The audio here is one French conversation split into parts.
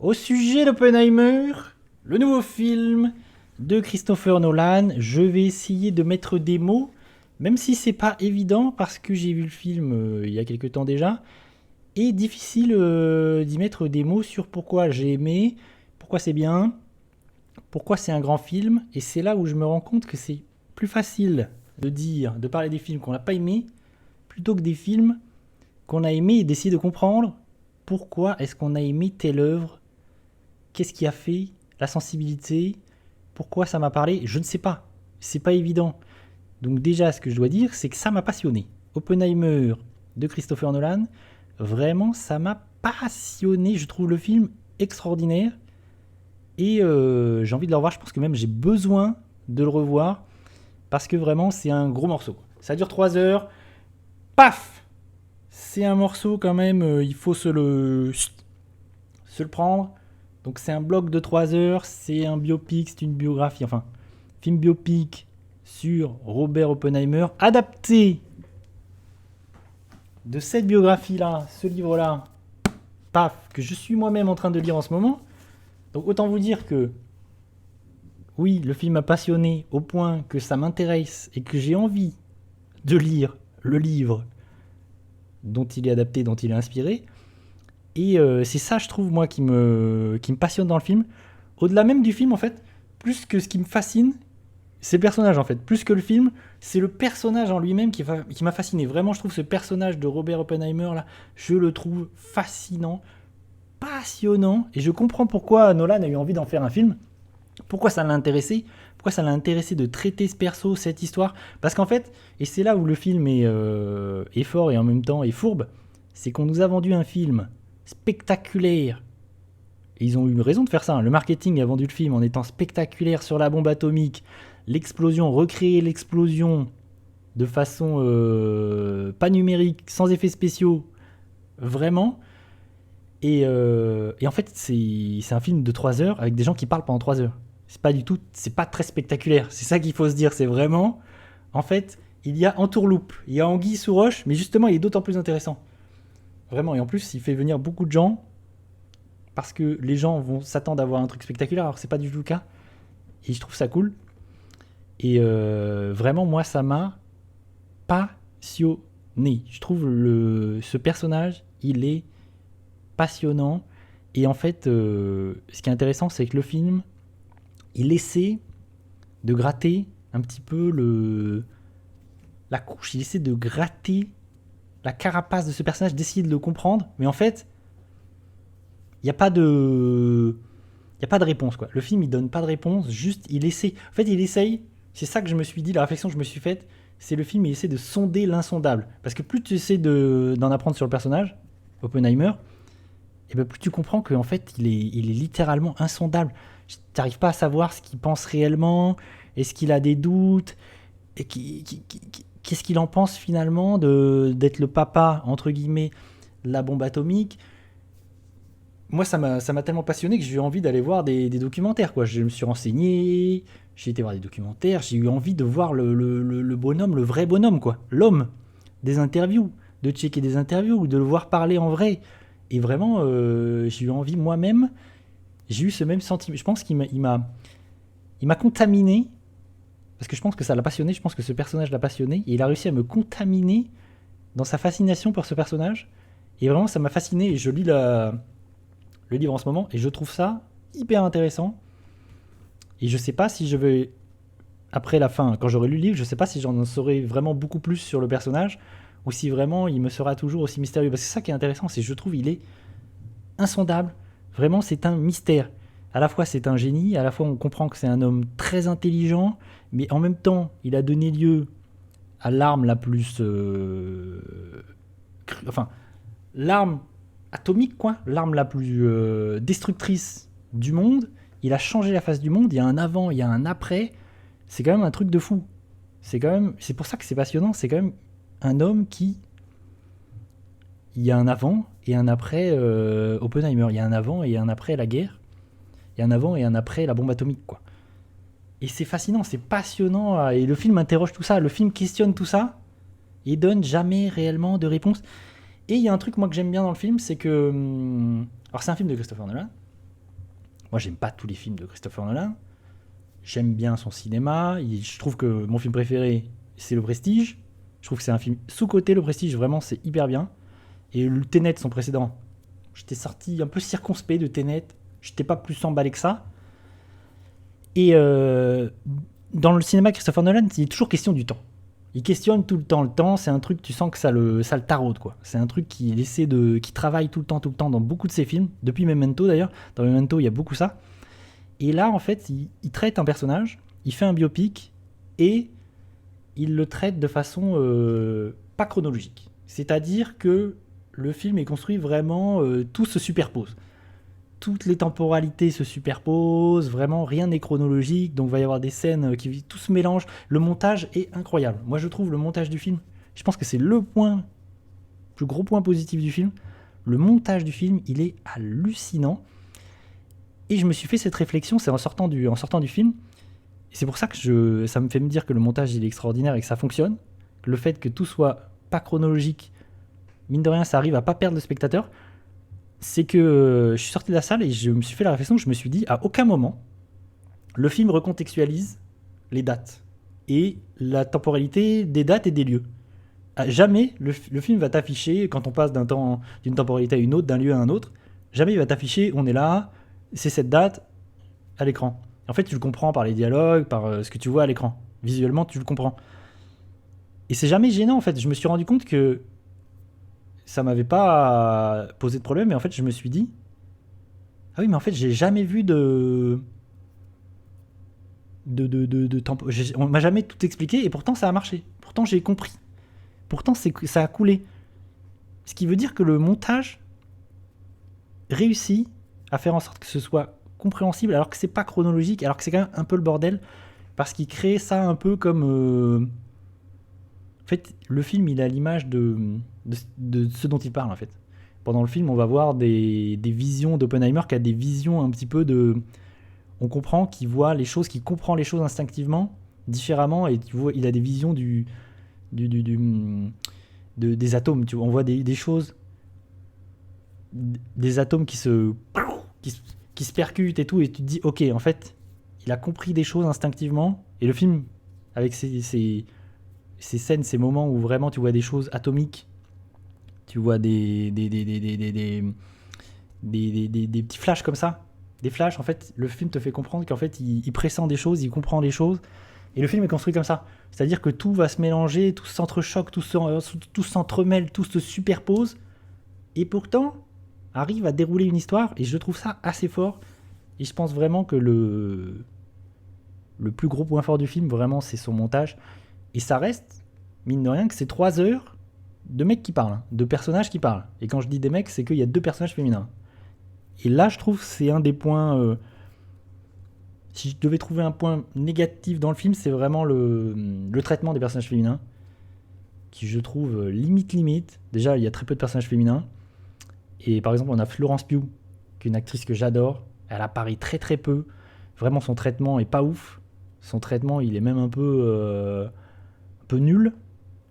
Au sujet d'Oppenheimer, le nouveau film de Christopher Nolan, je vais essayer de mettre des mots, même si c'est pas évident parce que j'ai vu le film il y a quelques temps déjà, et difficile d'y mettre des mots sur pourquoi j'ai aimé, pourquoi c'est bien, pourquoi c'est un grand film, et c'est là où je me rends compte que c'est plus facile de parler des films qu'on n'a pas aimés, plutôt que des films qu'on a aimés et d'essayer de comprendre pourquoi est-ce qu'on a aimé telle œuvre. Qu'est-ce qui a fait la sensibilité? Pourquoi ça m'a parlé? Je ne sais pas. C'est pas évident. Donc déjà, ce que je dois dire, c'est que ça m'a passionné. Oppenheimer de Christopher Nolan, vraiment, ça m'a passionné. Je trouve le film extraordinaire. Et j'ai envie de le revoir. Je pense que même j'ai besoin de le revoir. Parce que vraiment, c'est un gros morceau. Ça dure 3 heures. Paf! C'est un morceau quand même. Il faut se le prendre. Donc c'est un bloc de 3 heures, c'est un biopic, c'est une biographie, enfin, film biopic sur Robert Oppenheimer, adapté de cette biographie-là, ce livre-là, paf, que je suis moi-même en train de lire en ce moment. Donc autant vous dire que, oui, le film m'a passionné au point que ça m'intéresse et que j'ai envie de lire le livre dont il est adapté, dont il est inspiré. Et c'est ça, je trouve, moi, qui me passionne dans le film. Au-delà même du film, en fait, plus que ce qui me fascine, c'est le personnage, en fait. Plus que le film, c'est le personnage en lui-même qui m'a fasciné. Vraiment, je trouve ce personnage de Robert Oppenheimer, là, je le trouve fascinant, passionnant. Et je comprends pourquoi Nolan a eu envie d'en faire un film. Pourquoi ça l'a intéressé. Pourquoi ça l'a intéressé de traiter ce perso, cette histoire. Parce qu'en fait, et c'est là où le film est fort et en même temps est fourbe, c'est qu'on nous a vendu un film spectaculaire. Et ils ont eu raison de faire ça. Le marketing a vendu le film en étant spectaculaire sur la bombe atomique, l'explosion, recréer l'explosion de façon pas numérique, sans effets spéciaux, vraiment. Et en fait, c'est un film de 3 heures avec des gens qui parlent pendant 3 heures. C'est pas très spectaculaire. C'est ça qu'il faut se dire. C'est vraiment, en fait, il y a entourloupe, il y a anguille sous roche, mais justement, il est d'autant plus intéressant. Vraiment, et en plus, il fait venir beaucoup de gens parce que les gens vont s'attendre à voir un truc spectaculaire, alors que c'est pas du tout le cas. Et je trouve ça cool. Et vraiment, moi, ça m'a passionné. Je trouve ce personnage, il est passionnant. Et en fait, ce qui est intéressant, c'est que le film, il essaie de gratter un petit peu la couche. Il essaie de gratter la carapace de ce personnage, d'essayer de le comprendre. Mais en fait, il n'y a pas de. Il n'y a pas de réponse, quoi. Le film, il donne pas de réponse, juste il essaie. En fait, il essaye. C'est ça que je me suis dit, la réflexion que je me suis faite, c'est le film, il essaie de sonder l'insondable. Parce que plus tu essaies d'en apprendre sur le personnage, Oppenheimer, et ben plus tu comprends qu'en fait, il est littéralement insondable. Tu n'arrives pas à savoir ce qu'il pense réellement, est-ce qu'il a des doutes, et qu'est-ce qu'il en pense finalement d'être le papa, entre guillemets, de la bombe atomique. Moi, ça m'a tellement passionné que j'ai eu envie d'aller voir des documentaires, quoi. Je me suis renseigné, j'ai été voir des documentaires, j'ai eu envie de voir le bonhomme, le vrai bonhomme, quoi. L'homme, des interviews, de checker des interviews, de le voir parler en vrai. Et vraiment, j'ai eu envie moi-même, j'ai eu ce même sentiment. Je pense qu'il m'a contaminé, parce que je pense que ça l'a passionné, je pense que ce personnage l'a passionné, et il a réussi à me contaminer dans sa fascination pour ce personnage. Et vraiment, ça m'a fasciné, et je lis le livre en ce moment, et je trouve ça hyper intéressant. Et je sais pas si je vais, après la fin, quand j'aurai lu le livre, je sais pas si j'en saurai vraiment beaucoup plus sur le personnage, ou si vraiment il me sera toujours aussi mystérieux. Parce que c'est ça qui est intéressant, c'est que je trouve il est insondable. Vraiment, c'est un mystère. À la fois, c'est un génie, à la fois, on comprend que c'est un homme très intelligent, mais en même temps, il a donné lieu à l'arme la plus. Enfin, l'arme atomique, quoi, l'arme la plus destructrice du monde. Il a changé la face du monde. Il y a un avant, il y a un après. C'est quand même un truc de fou. C'est pour ça que c'est passionnant. C'est quand même un homme qui, il y a un avant et un après Oppenheimer. Il y a un avant et un après la guerre. Il y a un avant et un après la bombe atomique, quoi. Et c'est fascinant, c'est passionnant. Et le film interroge tout ça. Le film questionne tout ça. Et donne jamais réellement de réponse. Et il y a un truc, moi, que j'aime bien dans le film, c'est que. Alors, c'est un film de Christopher Nolan. Moi, j'aime pas tous les films de Christopher Nolan. J'aime bien son cinéma. Je trouve que mon film préféré, c'est Le Prestige. Je trouve que c'est un film sous-coté, Le Prestige. Vraiment, c'est hyper bien. Et le Tenet, son précédent, j'étais sorti un peu circonspect de Tenet. J'étais pas plus emballé que ça. Et dans le cinéma Christopher Nolan, il est toujours question du temps. Il questionne tout le temps le temps. C'est un truc, tu sens que ça le taraude, quoi. C'est un truc qui travaille tout le temps dans beaucoup de ses films. Depuis Memento, d'ailleurs. Dans Memento, il y a beaucoup ça. Et là, en fait, il traite un personnage, il fait un biopic, et il le traite de façon pas chronologique. C'est-à-dire que le film est construit vraiment, tout se superpose. Toutes les temporalités se superposent, vraiment rien n'est chronologique, donc il va y avoir des scènes qui tout se mélange. Le montage est incroyable. Moi je trouve le montage du film, je pense que c'est le plus gros point positif du film. Le montage du film, il est hallucinant. Et je me suis fait cette réflexion, c'est en sortant du film, et c'est pour ça que ça me fait me dire que le montage il est extraordinaire et que ça fonctionne. Le fait que tout soit pas chronologique, mine de rien, ça arrive à pas perdre le spectateur. C'est que je suis sorti de la salle et je me suis fait la réflexion, je me suis dit, à aucun moment, le film recontextualise les dates et la temporalité des dates et des lieux. Jamais le film va t'afficher, quand on passe d'une temporalité à une autre, d'un lieu à un autre, jamais il va t'afficher, on est là, c'est cette date, à l'écran. En fait, tu le comprends par les dialogues, par ce que tu vois à l'écran. Visuellement, tu le comprends. Et c'est jamais gênant, en fait. Je me suis rendu compte que ça m'avait pas posé de problème, mais en fait, je me suis dit, ah oui, mais en fait, j'ai jamais vu on m'a jamais tout expliqué, et pourtant, ça a marché. Pourtant, j'ai compris. Pourtant, ça a coulé. Ce qui veut dire que le montage réussit à faire en sorte que ce soit compréhensible, alors que c'est pas chronologique, alors que c'est quand même un peu le bordel, parce qu'il crée ça un peu comme... En fait, le film, il a l'image de ce dont il parle, en fait. Pendant le film, on va voir des visions d'Oppenheimer qui a des visions un petit peu de... On comprend qu'il voit les choses, qu'il comprend les choses instinctivement, différemment, et tu vois, il a des visions des atomes. Tu vois, on voit des choses, des atomes qui se percutent et tout, et tu te dis, ok, en fait, il a compris des choses instinctivement, et le film, avec ces scènes, ces moments où vraiment tu vois des choses atomiques, tu vois des petits flashs comme ça, des flashs, en fait, le film te fait comprendre qu'en fait, il pressent des choses, il comprend des choses, et le film est construit comme ça. C'est-à-dire que tout va se mélanger, tout s'entrechoque, tout s'entremêle, tout se superpose, et pourtant, arrive à dérouler une histoire, et je trouve ça assez fort, et je pense vraiment que le plus gros point fort du film, vraiment, c'est son montage, et ça reste, mine de rien, que c'est 3 heures de mecs qui parlent, de personnages qui parlent. Et quand je dis des mecs, c'est qu'il y a 2 personnages féminins. Et là, je trouve que c'est un des points... si je devais trouver un point négatif dans le film, c'est vraiment le traitement des personnages féminins, qui je trouve limite. Déjà, il y a très peu de personnages féminins. Et par exemple, on a Florence Pugh, qui est une actrice que j'adore. Elle apparaît très très peu. Vraiment, son traitement est pas ouf. Son traitement, il est même un peu nul.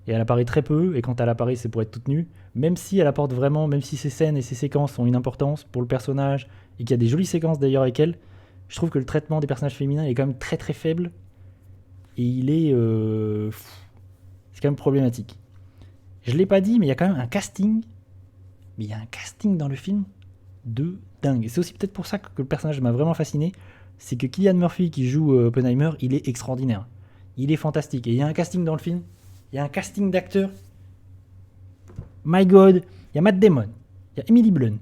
Et elle apparaît très peu. Et quand elle apparaît, c'est pour être toute nue. Même si elle apporte vraiment, même si ses scènes et ses séquences ont une importance pour le personnage, et qu'il y a des jolies séquences d'ailleurs avec elle, je trouve que le traitement des personnages féminins est quand même très très faible. Et il est... c'est quand même problématique. Je l'ai pas dit, mais il y a quand même un casting. Mais il y a un casting dans le film de dingue. Et c'est aussi peut-être pour ça que le personnage m'a vraiment fasciné. C'est que Cillian Murphy qui joue Oppenheimer, il est extraordinaire. Il est fantastique. Et il y a un casting dans le film. Il y a un casting d'acteurs. My God. Il y a Matt Damon. Il y a Emily Blunt.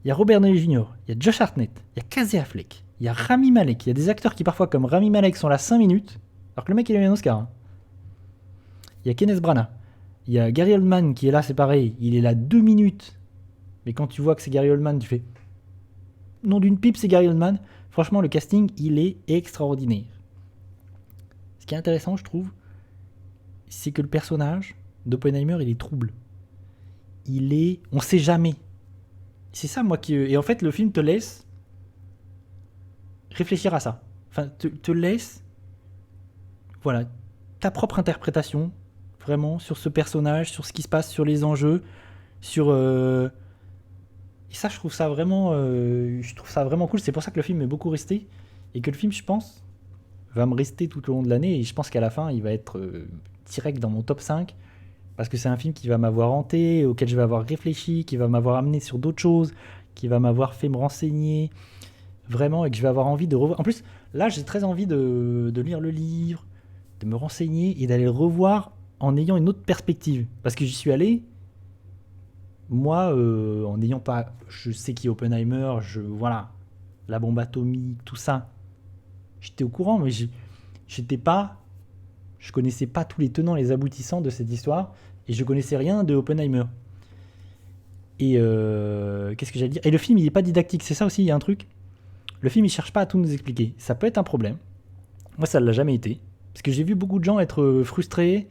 Il y a Robert Downey Jr. Il y a Josh Hartnett. Il y a Casey Affleck. Il y a Rami Malek. Il y a des acteurs qui parfois comme Rami Malek sont là 5 minutes. Alors que le mec il a eu un Oscar. Hein. Il y a Kenneth Branagh. Il y a Gary Oldman qui est là, c'est pareil. Il est là 2 minutes. Mais quand tu vois que c'est Gary Oldman, tu fais... Nom d'une pipe, c'est Gary Oldman. Franchement, le casting, il est extraordinaire. Ce qui est intéressant, je trouve, c'est que le personnage d'Oppenheimer, il est trouble. Il est... On sait jamais. C'est ça, moi, qui... Et en fait, le film te laisse réfléchir à ça. Enfin, te laisse... Voilà, ta propre interprétation, vraiment, sur ce personnage, sur ce qui se passe, sur les enjeux, sur... Et ça, je trouve ça vraiment cool. C'est pour ça que le film est beaucoup resté. Et que le film, je pense, va me rester tout au long de l'année. Et je pense qu'à la fin, il va être direct dans mon top 5. Parce que c'est un film qui va m'avoir hanté, auquel je vais avoir réfléchi, qui va m'avoir amené sur d'autres choses, qui va m'avoir fait me renseigner, vraiment, et que je vais avoir envie de revoir. En plus, là, j'ai très envie de lire le livre, de me renseigner et d'aller le revoir en ayant une autre perspective. Parce que j'y suis allé, moi, en n'ayant pas. Je sais qui est Oppenheimer, voilà, la bombe atomique, tout ça. J'étais au courant, mais j'étais pas. Je connaissais pas tous les tenants et les aboutissants de cette histoire, et je connaissais rien de Oppenheimer. Et qu'est-ce que j'allais dire? Et le film, il est pas didactique, c'est ça aussi, il y a un truc. Le film, il cherche pas à tout nous expliquer. Ça peut être un problème. Moi, ça ne l'a jamais été. Parce que j'ai vu beaucoup de gens être frustrés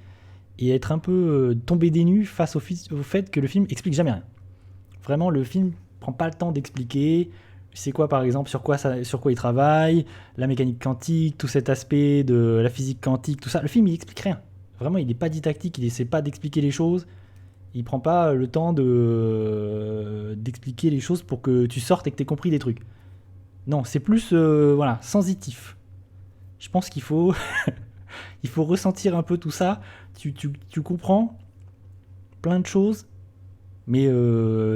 et être un peu tombés des nues face au fait que le film explique jamais rien. Vraiment, le film prend pas le temps d'expliquer c'est quoi, par exemple, sur quoi il travaille, la mécanique quantique, tout cet aspect de la physique quantique, tout ça. Le film, il explique rien. Vraiment, il n'est pas didactique, il essaie pas d'expliquer les choses. Il prend pas le temps d'expliquer les choses pour que tu sortes et que tu aies compris des trucs. Non, c'est plus voilà, sensitif. Je pense qu'il faut, il faut ressentir un peu tout ça. Tu comprends plein de choses, mais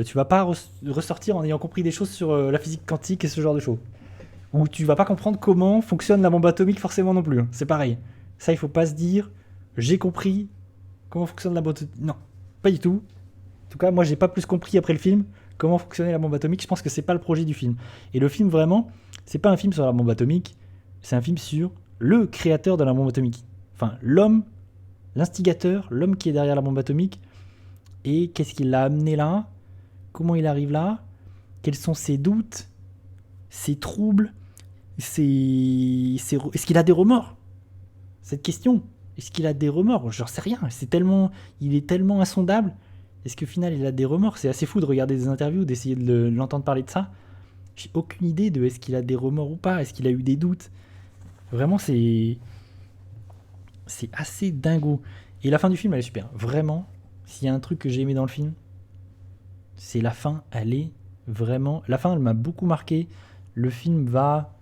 tu vas pas ressortir en ayant compris des choses sur la physique quantique et ce genre de choses. Ou tu vas pas comprendre comment fonctionne la bombe atomique forcément non plus. Hein. C'est pareil. Ça, il faut pas se dire, j'ai compris comment fonctionne la bombe atomique. Non, pas du tout. En tout cas, moi, j'ai pas plus compris après le film comment fonctionnait la bombe atomique. Je pense que c'est pas le projet du film. Et le film, vraiment, c'est pas un film sur la bombe atomique, c'est un film sur le créateur de la bombe atomique. Enfin, l'homme, l'instigateur, l'homme qui est derrière la bombe atomique. Et qu'est-ce qui l'a amené là? Comment il arrive là? Quels sont ses doutes? Ses troubles? Est-ce qu'il a des remords? Cette question. Est-ce qu'il a des remords? J'en sais rien. Il est tellement insondable. Est-ce qu'au final il a des remords? C'est assez fou de regarder des interviews, d'essayer de l'entendre parler de ça. J'ai aucune idée de est-ce qu'il a des remords ou pas, est-ce qu'il a eu des doutes. Vraiment, c'est assez dingo. Et la fin du film, elle est super. Vraiment, s'il y a un truc que j'ai aimé dans le film, c'est la fin. Elle est vraiment. La fin, elle m'a beaucoup marqué. Le film va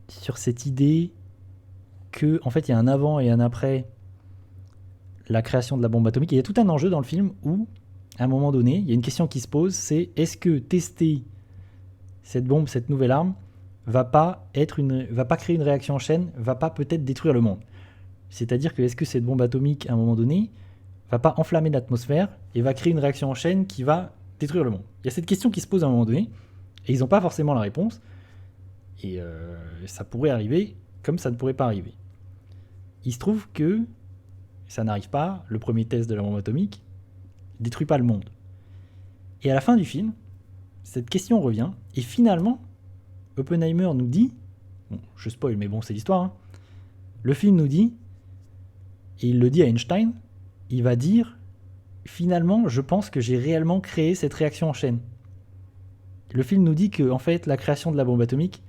sur cette idée que, en fait, il y a un avant et un après la création de la bombe atomique. Et il y a tout un enjeu dans le film où, à un moment donné, il y a une question qui se pose, c'est est-ce que tester cette bombe, cette nouvelle arme, va pas créer une réaction en chaîne, va pas peut-être détruire le monde. C'est-à-dire que est-ce que cette bombe atomique, à un moment donné, va pas enflammer l'atmosphère et va créer une réaction en chaîne qui va détruire le monde. Il y a cette question qui se pose à un moment donné, et ils n'ont pas forcément la réponse, et ça pourrait arriver comme ça ne pourrait pas arriver. Il se trouve que ça n'arrive pas, le premier test de la bombe atomique ne détruit pas le monde. Et à la fin du film, cette question revient, et finalement, Oppenheimer nous dit, bon, je spoil, mais bon, c'est l'histoire, hein, le film nous dit, et il le dit à Einstein, il va dire, finalement, je pense que j'ai réellement créé cette réaction en chaîne. Le film nous dit que, en fait, la création de la bombe atomique,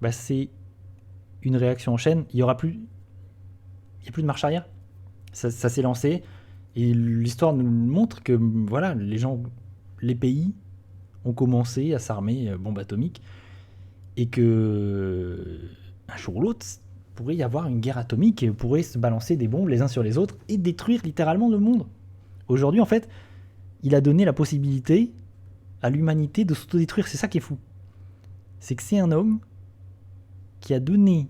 bah, c'est une réaction en chaîne, il n'y a plus de marche arrière. Ça s'est lancé, et l'histoire nous montre que, voilà, les pays ont commencé à s'armer bombe atomique, et que un jour ou l'autre, pourrait y avoir une guerre atomique et pourrait se balancer des bombes les uns sur les autres et détruire littéralement le monde. Aujourd'hui, en fait, il a donné la possibilité à l'humanité de s'autodétruire. C'est ça qui est fou. C'est que c'est un homme qui a donné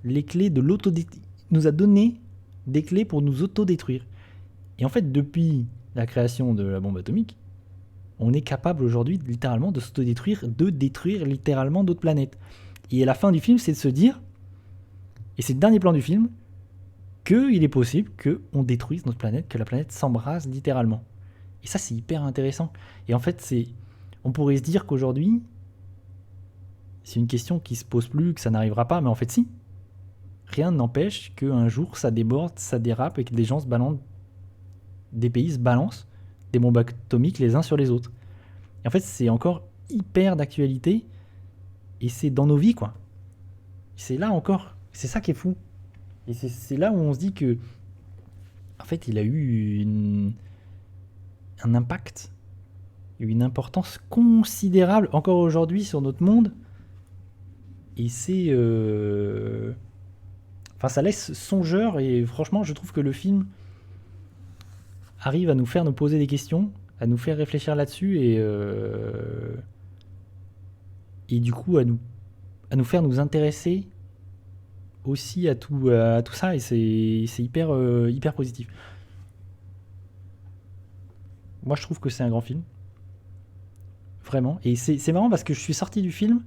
les clés de nous a donné des clés pour nous autodétruire. Et en fait, depuis la création de la bombe atomique, on est capable aujourd'hui littéralement de s'autodétruire, de détruire littéralement d'autres planètes. Et à la fin du film, c'est de se dire, et c'est le dernier plan du film, qu'il est possible qu'on détruise notre planète, que la planète s'embrase littéralement. Et ça, c'est hyper intéressant. Et en fait, on pourrait se dire qu'aujourd'hui, c'est une question qui se pose plus, que ça n'arrivera pas, mais en fait, si. Rien n'empêche qu'un jour, ça déborde, ça dérape et que des pays se balancent des bombes atomiques les uns sur les autres. Et en fait, c'est encore hyper d'actualité et c'est dans nos vies, quoi. C'est là encore. C'est ça qui est fou. Et c'est là où on se dit que, en fait, il a eu un impact une importance considérable encore aujourd'hui sur notre monde. Et c'est... Enfin, ça laisse songeur et franchement, je trouve que le film arrive à nous faire nous poser des questions, à nous faire réfléchir là-dessus et du coup à nous faire nous intéresser aussi à tout ça et c'est hyper, hyper positif. Moi, je trouve que c'est un grand film, vraiment. Et c'est marrant parce que je suis sorti du film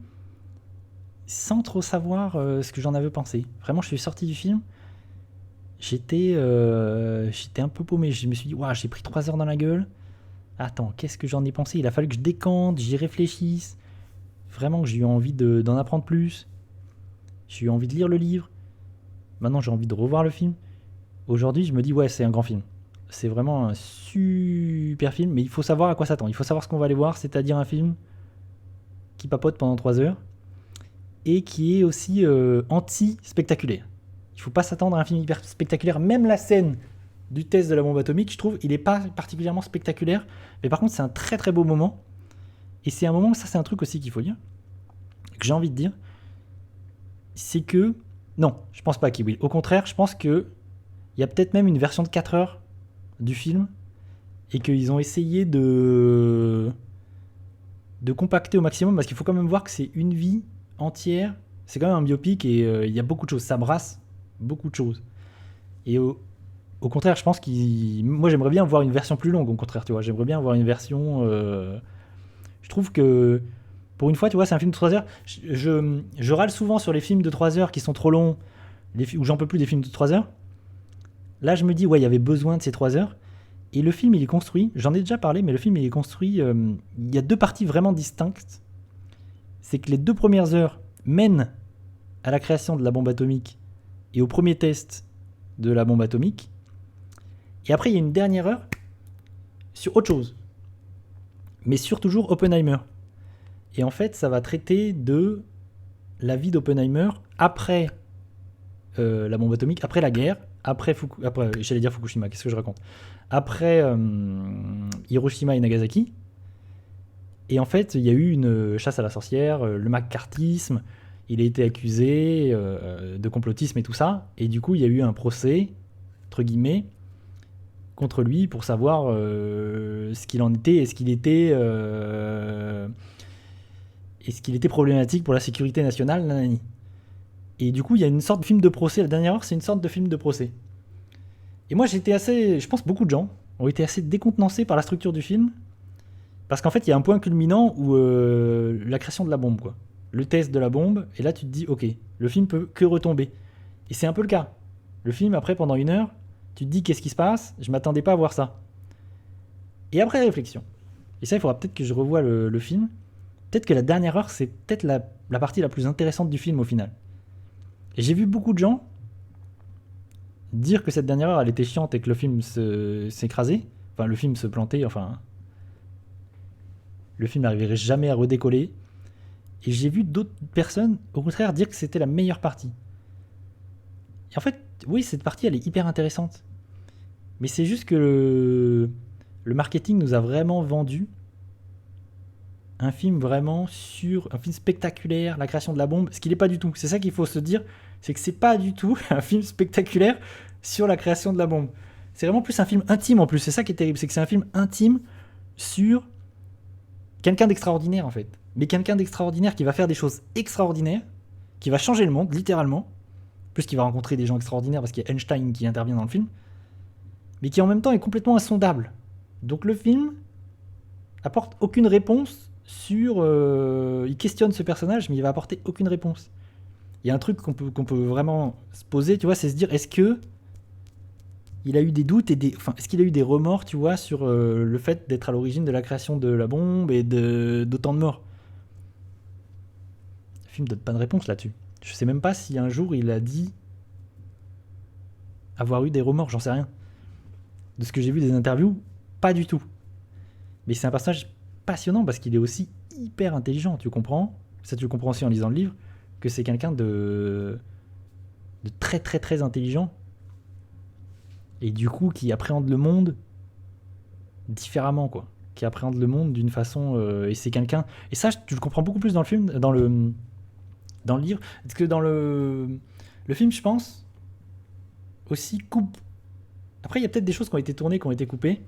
sans trop savoir ce que j'en avais pensé. Vraiment, je suis sorti du film, j'étais un peu paumé. Je me suis dit, waouh, j'ai pris 3 heures dans la gueule. Attends, qu'est-ce que j'en ai pensé? Il a fallu que je décante, j'y réfléchisse. Vraiment, que j'ai eu envie d'en apprendre plus. J'ai eu envie de lire le livre. Maintenant, j'ai envie de revoir le film. Aujourd'hui, je me dis, ouais, c'est un grand film. C'est vraiment un super film, mais il faut savoir à quoi s'attendre. Il faut savoir ce qu'on va aller voir, c'est-à-dire un film qui papote pendant 3 heures et qui est aussi anti-spectaculaire. Il ne faut pas s'attendre à un film hyper spectaculaire. Même la scène du test de la bombe atomique, je trouve, il n'est pas particulièrement spectaculaire. Mais par contre, c'est un très très beau moment. Et c'est un moment, ça c'est un truc aussi qu'il faut dire, que j'ai envie de dire, c'est que... Non, je pense pas qu'il will. Au contraire, je pense que il y a peut-être même une version de 4 heures du film et qu'ils ont essayé de compacter au maximum parce qu'il faut quand même voir que c'est une vie entière. C'est quand même un biopic et il y a beaucoup de choses. Ça brasse beaucoup de choses. Et au contraire, je pense qu'il... Moi, j'aimerais bien voir une version plus longue, au contraire, tu vois. J'aimerais bien voir une version... Je trouve que, pour une fois, tu vois, c'est un film de 3 heures. Je râle souvent sur les films de 3 heures qui sont trop longs, où j'en peux plus des films de 3 heures. Là, je me dis, ouais, il y avait besoin de ces 3 heures. Et le film, il est construit, j'en ai déjà parlé, mais le film, il est construit... il y a 2 parties vraiment distinctes. C'est que les 2 premières heures mènent à la création de la bombe atomique et au premier test de la bombe atomique. Et après, il y a une dernière heure sur autre chose. Mais sur toujours Oppenheimer. Et en fait, ça va traiter de la vie d'Oppenheimer après la bombe atomique, après la guerre, après j'allais dire Fukushima, qu'est-ce que je raconte? Après Hiroshima et Nagasaki. Et en fait, il y a eu une chasse à la sorcière, le McCarthyisme, il a été accusé de complotisme et tout ça. Et du coup, il y a eu un procès, entre guillemets, contre lui pour savoir ce qu'il en était, est-ce qu'il était problématique pour la sécurité nationale, nanani. Et du coup, il y a une sorte de film de procès. La dernière heure, c'est une sorte de film de procès. Et moi, j'étais assez... Je pense que beaucoup de gens ont été assez décontenancés par la structure du film. Parce qu'en fait, il y a un point culminant où la création de la bombe, quoi. Le test de la bombe. Et là, tu te dis, ok, le film peut que retomber. Et c'est un peu le cas. Le film, après, pendant 1 heure, tu te dis, qu'est-ce qui se passe? Je m'attendais pas à voir ça. Et après réflexion. Et ça, il faudra peut-être que je revoie le film. Peut-être que la dernière heure, c'est peut-être la partie la plus intéressante du film au final. Et j'ai vu beaucoup de gens dire que cette dernière heure, elle était chiante et que le film s'écrasait. Enfin, le film se plantait, enfin... Le film n'arriverait jamais à redécoller. Et j'ai vu d'autres personnes, au contraire, dire que c'était la meilleure partie. Et en fait, oui, cette partie, elle est hyper intéressante. Mais c'est juste que le marketing nous a vraiment vendu un film vraiment un film spectaculaire, la création de la bombe, ce qu'il n'est pas du tout. C'est ça qu'il faut se dire, c'est que c'est pas du tout un film spectaculaire sur la création de la bombe. C'est vraiment plus un film intime en plus, c'est ça qui est terrible, c'est que c'est un film intime sur quelqu'un d'extraordinaire en fait. Mais quelqu'un d'extraordinaire qui va faire des choses extraordinaires, qui va changer le monde, littéralement, plus qu'il va rencontrer des gens extraordinaires parce qu'il y a Einstein qui intervient dans le film, mais qui en même temps est complètement insondable. Donc le film apporte aucune réponse sur... il questionne ce personnage, mais il va apporter aucune réponse. Il y a un truc qu'on peut vraiment se poser, tu vois, c'est se dire, est-ce que il a eu des doutes est-ce qu'il a eu des remords, tu vois, sur le fait d'être à l'origine de la création de la bombe et d'autant de morts. Le film donne pas de réponse là-dessus. Je sais même pas si un jour il a dit avoir eu des remords, j'en sais rien. De ce que j'ai vu des interviews, pas du tout. Mais c'est un personnage passionnant parce qu'il est aussi hyper intelligent, tu comprends? Ça, tu le comprends aussi en lisant le livre, que c'est quelqu'un de très très très intelligent et du coup qui appréhende le monde différemment, quoi. qui appréhende le monde d'une façon... et c'est quelqu'un... Et ça, tu le comprends beaucoup plus dans le film, dans le livre, parce que dans le film, je pense, aussi coupe... Après, il y a peut-être des choses qui ont été tournées, qui ont été coupées,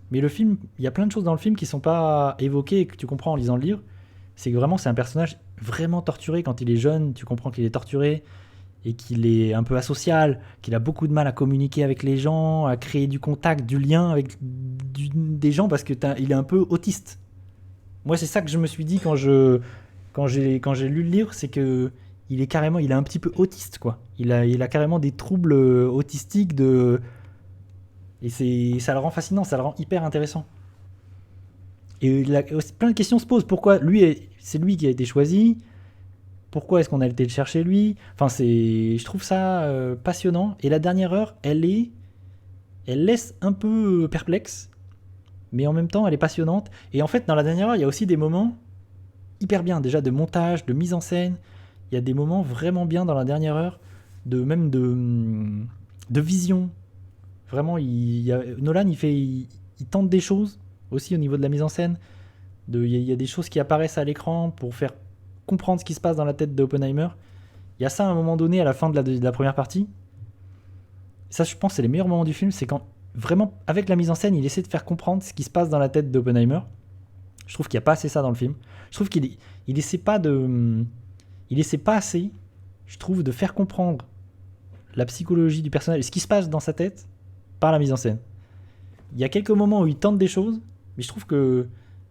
mais le film, il y a plein de choses dans le film qui sont pas évoquées et que tu comprends en lisant le livre. C'est que vraiment, c'est un personnage vraiment torturé quand il est jeune, tu comprends qu'il est torturé, et qu'il est un peu asocial, qu'il a beaucoup de mal à communiquer avec les gens, à créer du contact, du lien avec des gens, parce que il est un peu autiste. Moi, c'est ça que je me suis dit quand j'ai lu le livre, c'est que il est un petit peu autiste, quoi. Il a carrément des troubles autistiques et ça le rend fascinant, ça le rend hyper intéressant. Et plein de questions se posent. Pourquoi c'est lui qui a été choisi? Pourquoi est-ce qu'on a été le chercher lui? Enfin, je trouve ça passionnant. Et la dernière heure, elle laisse un peu perplexe, mais en même temps, elle est passionnante. Et en fait, dans la dernière heure, il y a aussi des moments hyper bien, déjà de montage, de mise en scène. Il y a des moments vraiment bien dans la dernière heure, même de vision. Vraiment, Nolan, il tente des choses aussi au niveau de la mise en scène. Il y a des choses qui apparaissent à l'écran pour faire comprendre ce qui se passe dans la tête d'Oppenheimer. Il y a ça à un moment donné à la fin de la première partie. Ça, je pense, c'est les meilleurs moments du film. C'est quand, vraiment, avec la mise en scène, il essaie de faire comprendre ce qui se passe dans la tête d'Oppenheimer. Je trouve qu'il n'y a pas assez ça dans le film. Je trouve qu'il essaie pas assez, je trouve, de faire comprendre la psychologie du personnage et ce qui se passe dans sa tête par la mise en scène. Il y a quelques moments où il tente des choses, mais je trouve que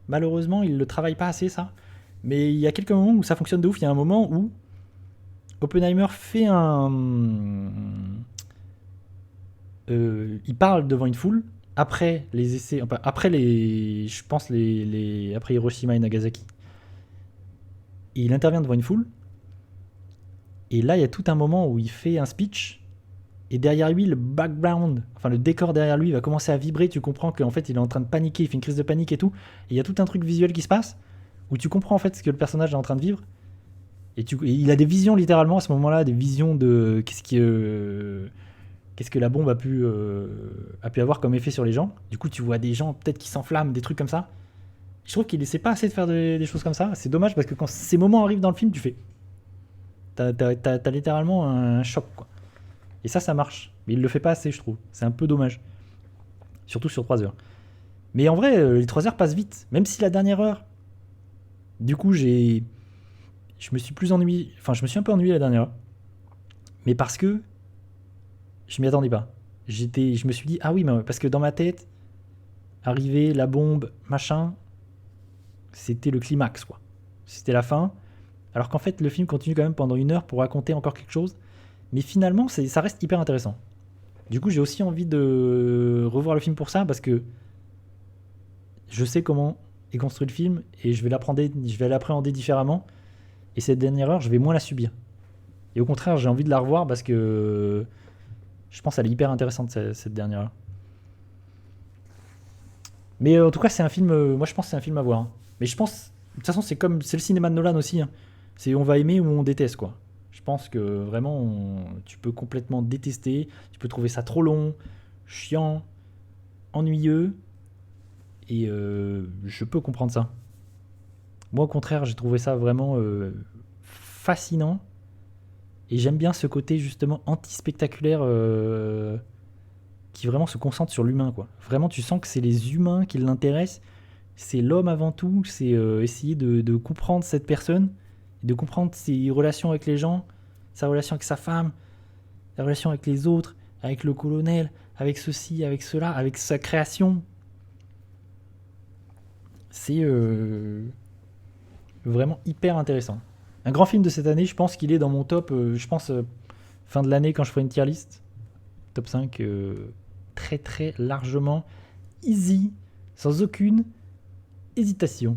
malheureusement, il ne le travaille pas assez, ça. Mais il y a quelques moments où ça fonctionne de ouf. Il y a un moment où Oppenheimer fait il parle devant une foule après les essais, enfin, après je pense après Hiroshima et Nagasaki. Et il intervient devant une foule. Et là, il y a tout un moment où il fait un speech. Et derrière lui, le background, enfin le décor derrière lui va commencer à vibrer. Tu comprends qu'en fait, il est en train de paniquer, il fait une crise de panique et tout. Et il y a tout un truc visuel qui se passe où tu comprends en fait ce que le personnage est en train de vivre. Et il a des visions littéralement à ce moment-là, des visions de qu'est-ce que la bombe a pu avoir comme effet sur les gens. Du coup, tu vois des gens peut-être qui s'enflamment, des trucs comme ça. Je trouve qu'il essaie pas assez de faire des choses comme ça. C'est dommage parce que quand ces moments arrivent dans le film, tu fais... T'as littéralement un choc, quoi. Et ça marche. Mais il le fait pas assez, je trouve. C'est un peu dommage. Surtout sur 3 heures. Mais en vrai, les 3 heures passent vite. Même si la dernière heure... Du coup, je me suis plus ennuyé... Enfin, je me suis un peu ennuyé la dernière heure. Mais parce que... Je m'y attendais pas. Je me suis dit, ah oui, mais parce que dans ma tête, arriver, la bombe, machin... C'était le climax, quoi. C'était la fin. Alors qu'en fait, le film continue quand même pendant 1 heure pour raconter encore quelque chose. Mais finalement, ça reste hyper intéressant. Du coup, j'ai aussi envie de revoir le film pour ça, parce que je sais comment est construit le film, et je vais l'appréhender différemment. Et cette dernière heure, je vais moins la subir. Et au contraire, j'ai envie de la revoir, parce que je pense qu'elle est hyper intéressante, cette dernière heure. Mais en tout cas, c'est un film... moi, je pense que c'est un film à voir. Mais je pense... De toute façon, c'est le cinéma de Nolan aussi. C'est on va aimer ou on déteste, quoi. Je pense que vraiment, tu peux complètement détester, tu peux trouver ça trop long, chiant, ennuyeux, et je peux comprendre ça. Moi, au contraire, j'ai trouvé ça vraiment fascinant, et j'aime bien ce côté justement anti-spectaculaire qui vraiment se concentre sur l'humain, quoi. Vraiment, tu sens que c'est les humains qui l'intéressent, c'est l'homme avant tout, c'est essayer de comprendre cette personne, de comprendre ses relations avec les gens, sa relation avec sa femme, la relation avec les autres, avec le colonel, avec ceci, avec cela, avec sa création. C'est vraiment hyper intéressant. Un grand film de cette année, je pense qu'il est dans mon top, fin de l'année quand je ferai une tier list. Top 5, très très largement, easy, sans aucune hésitation.